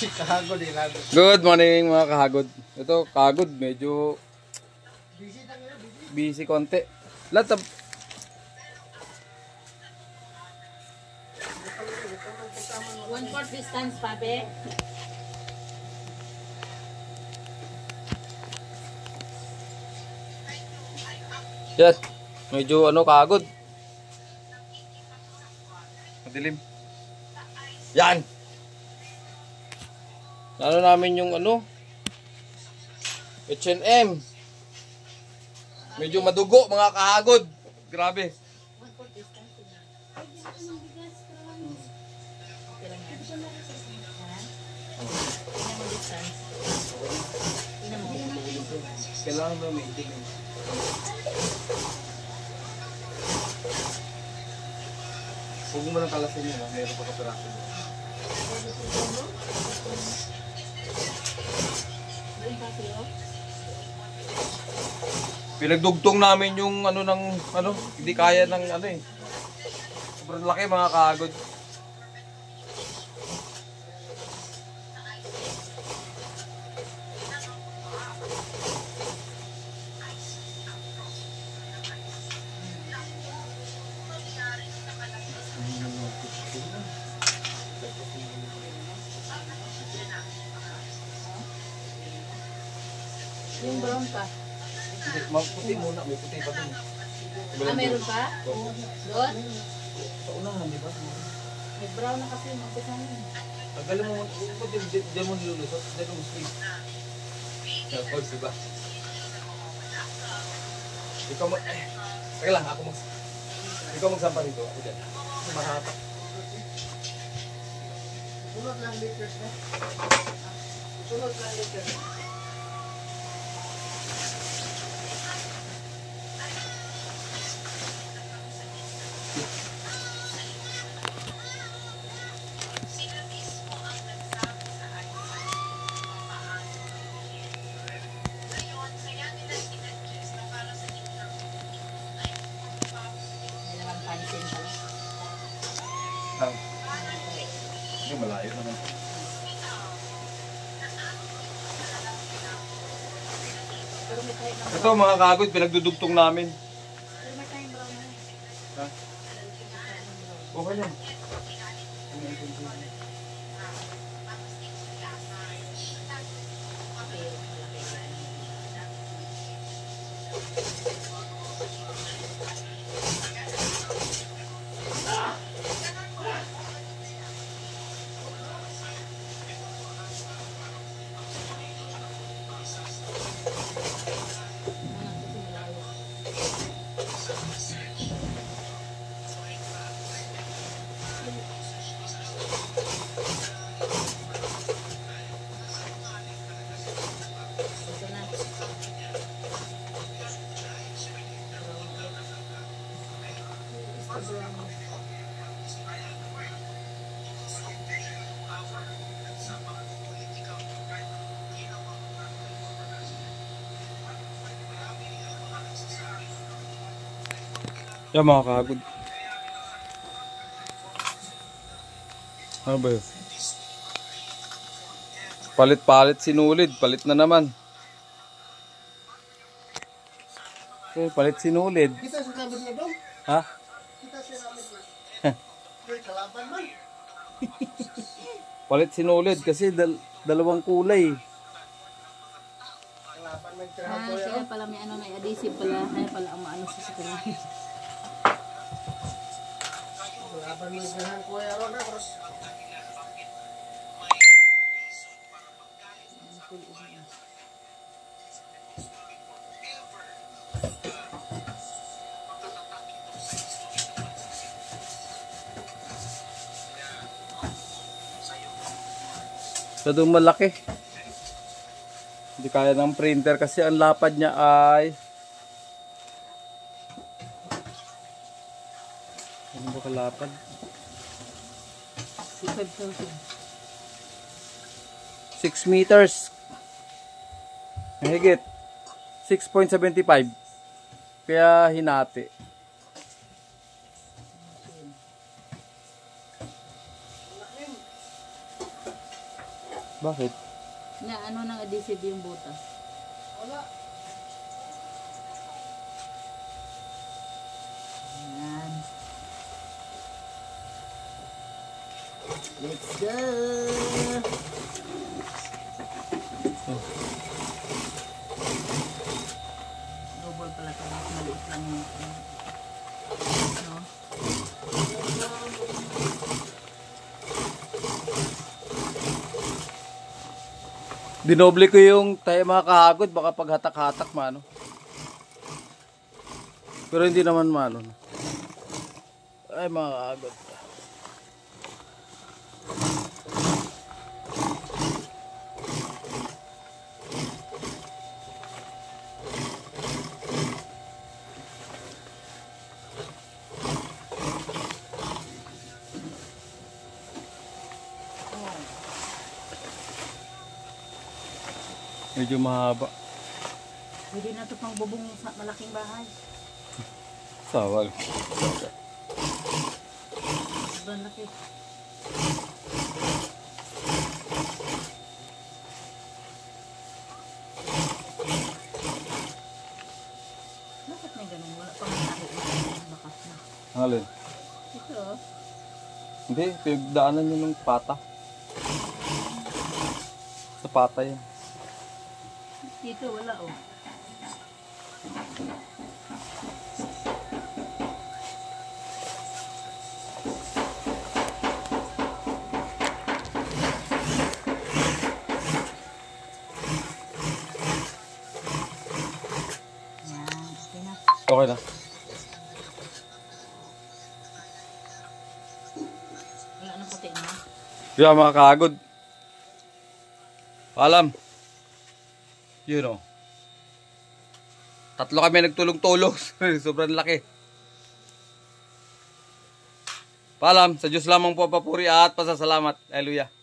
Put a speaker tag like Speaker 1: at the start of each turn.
Speaker 1: Good morning mga kahagod. Ito kahagod medyo busy konti. Lahat
Speaker 2: 1/4 distance, pape.
Speaker 1: yes, medyo kahagod. Madilim. Yan. Namin yung H&M. Medyo madugo mga kahagod. Grabe. Kailangan mo may itigin. Huwag mo lang kalasin yun. Meron pa kapiraso. Pinagdugtong namin yung hindi kaya ng sobrang laki mga kahagod.
Speaker 2: Yung brown pa.
Speaker 1: Puti muna, may puti pa dun.
Speaker 2: Meron pa? Doon?
Speaker 1: Sa unahan, di ba?
Speaker 2: May brown na kasi yung umpisa namin.
Speaker 1: Tagalin mo, diyan mo nilulusot, diyan mo squeeze. Pag, di ba? Ikaw teka lang, ikaw magsampa rito, ako dyan. Mahatak.
Speaker 3: Sunod lang liters na. Sunod lang liters.
Speaker 1: Hindi malayo naman. Ito mga kahagod, pinagdudugtong namin. Ha? Okay lang. Yan mga kahagod. Ano ba yun? Palit-palit sinulid. Palit na naman. Okay, palit sinulid.
Speaker 3: Kita sa kabit na doon.
Speaker 1: Ha?
Speaker 3: Kita sa kabit na. Kalaban man.
Speaker 1: Palit sinulid kasi dalawang kulay.
Speaker 3: Kalaban man.
Speaker 2: Sila pala may adhesive pala. Kaya pala ang maano sa sakalahin.
Speaker 3: Kalaban man sinahan ko ya ron na.
Speaker 1: Sa doon malaki. Hindi kaya ng printer kasi ang lapad niya ay ano ba kalapad? 6 meters. Mahigit 6.75. Kaya hinati. Bakit?
Speaker 2: Na ano ng adhesive yung butas.
Speaker 3: Wala.
Speaker 2: Yan. Let's go! Double pala ito. Maliit lang yung ano.
Speaker 1: Dinoble ko yung tayo mga kahagod, baka paghatak-hatak mano. Pero hindi naman mano. Ay mga kahagod. Medyo mahaba.
Speaker 2: Pwede na ito pang bubong sa malaking bahay.
Speaker 1: Sawal.
Speaker 2: Sobrang laki. Bakit may ganun? Wala pang tayo. Bakas na.
Speaker 1: Alin?
Speaker 2: Ito oh.
Speaker 1: Hindi, pinagdaanan nyo ng pata. Sa pata yan.
Speaker 2: Dito wala oh. Yan, okay na.
Speaker 1: Okay na.
Speaker 2: Wala na puti na.
Speaker 1: Yeah, mga kahagod. Paalam. You know. Tatlo kami nagtulong-tulong. Sobrang laki. Paalam. Sa Diyos lamang po papuri at pasasalamat. Hallelujah.